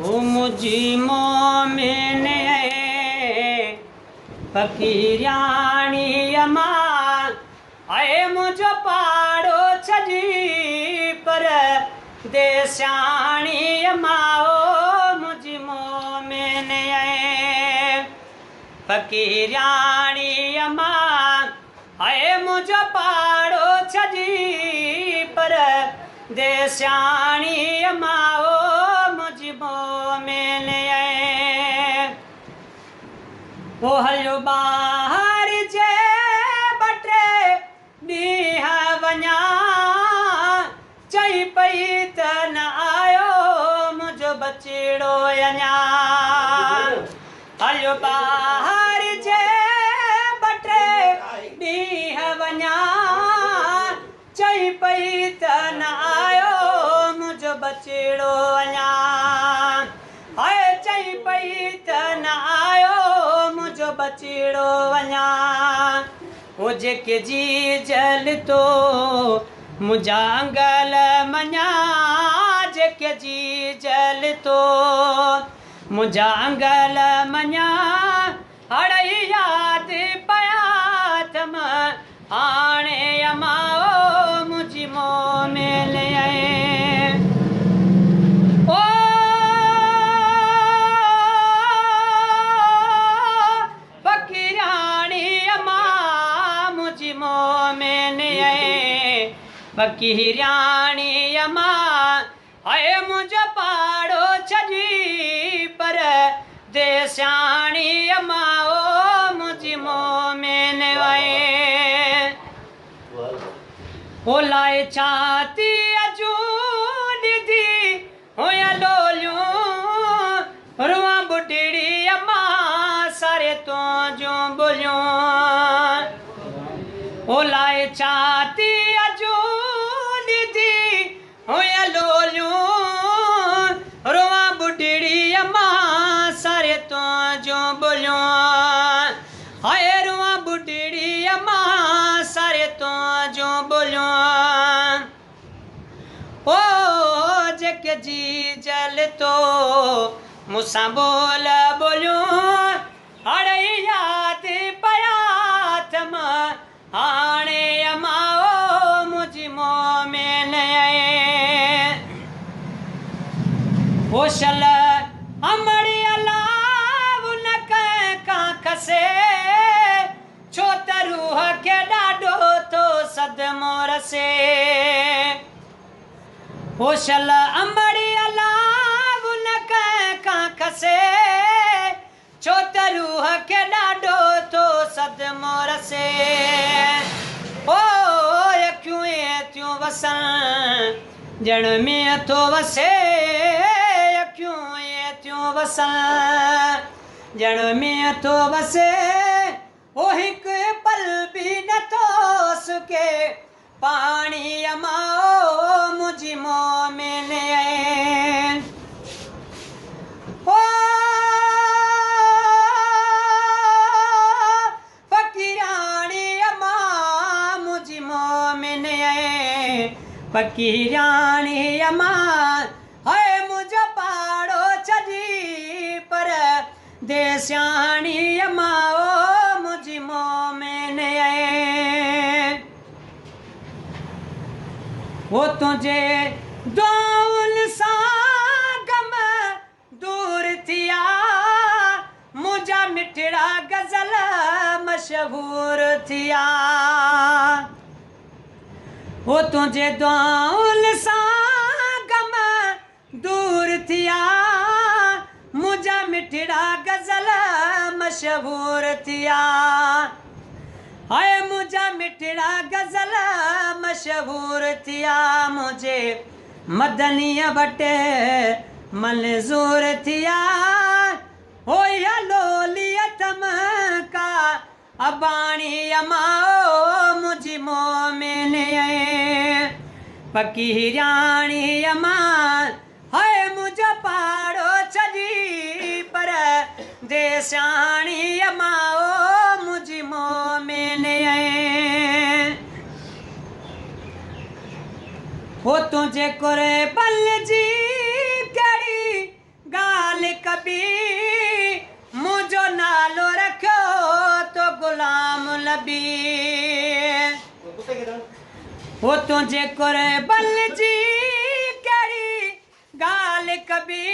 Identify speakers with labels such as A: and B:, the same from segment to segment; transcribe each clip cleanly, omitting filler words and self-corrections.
A: ओ मुझी मोमिन फकीरियाणी अमा आए मुझो पाड़ो छजी पर देशाणी अमा ओ मुझी मोमिन फकीरियाणी अमा आए मुझो पाड़ो छजी पर देशाणी अमा ओ मुझी मोमिन ओ हलो बाहर जे बटे ॾींह वञा चई पई त न आयो मुझो बचड़ो अञा हलो बाहर जे बटे ॾींह वञा चई पई त न आयो मुझो बचड़ो अञा हाय चई पई त न आयो मुझो बचड़ो अञा ओ जेके जी जल तो मुझा अंगल मञा जेके जी जल तो मुझा अंगल मञा हड़ई यादि पया थम हाणे अमा ओ मुझी मोमिन ओ फकीराणी अमा मुझी मोमिन फकीराणी अमा आए मुझो पाड़ो छजी पर देशाणी अमा ओ मुझी मोमिन ओ लाए छाती अजू दीदी होया लोलियूं रुआ बुढ़ड़ी अमा सारे तो जो बोलियूं ओ लाए छाती अजू दीदी होया लोलियूं रुआ बुढ़ड़ी अमा सारे तो जो बोलियूं हाय रुआ बुढ़ड़ी अमा सारे तो जो बोलियूं ओ जेके जी जल तो मुसा बोल बोलियूं हाणे याद पया थम हाणे अमा ओ मुझी मोमिन ओ शल अमड़ी अलाव न का खसे छो त रूह के ॾाढो तो सदमो रसे ओ शल अमड़ी अलाव न का खसे छो त रूह के ॾाढो तो सदमो रसे ओ अखियूं थियूं वसन ॼण में थो वसे अखियूं थियूं वसन ॼण में थो वसे ओ हिकु पल बि नथो सुके पाणी अमा ओ मुझी मोमिन ओ फकीराणी अमा मुझी मोमिन फकीराणी अमा हाय मुझो पाड़ो छजी पर देशाणी अमा ओ मुझी मोमिन वो तुझे दुआउन सां गम दूर थिया मुझा मिठड़ा गज़ल मशहूर थिया वो तुझे दुआउन सां गम दूर थिया मुझा मिठड़ा गज़ल मशहूर थिया हाय मुझा मिठड़ा गज़ल मशहूर थिया मुझे मदनीअ वटि मंज़ूर थिया हो या लोलियतम का अबाणी अमा ओ मुझी मोमिन फकीराणी अमा हाय मुझो पाड़ो छजी पर देशाणी अमा ओ मुझी मोमिन हो तुझे कुर्बन जी कड़ी गा वो तुझे कुर्बन जी करी गाल कभी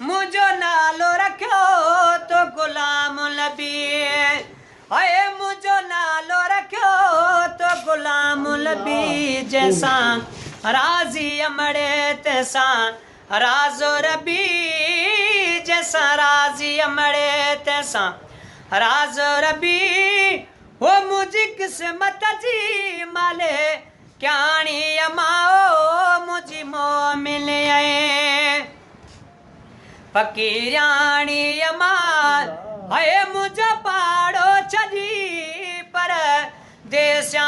A: मुझो नालो रखो तो गुलाम लबी अये मुझो नालो रखो तो गुलाम लबी जैसा राजी अमड़े तैसा राजो रबी जैसा राजी अमड़े तैसा राजो रबी वो मुझी किस्मत जी माले क्याणी अमाओ मुझी मोह मिले फकीराणी अमा है मुझो पाड़ो छजी पर देशा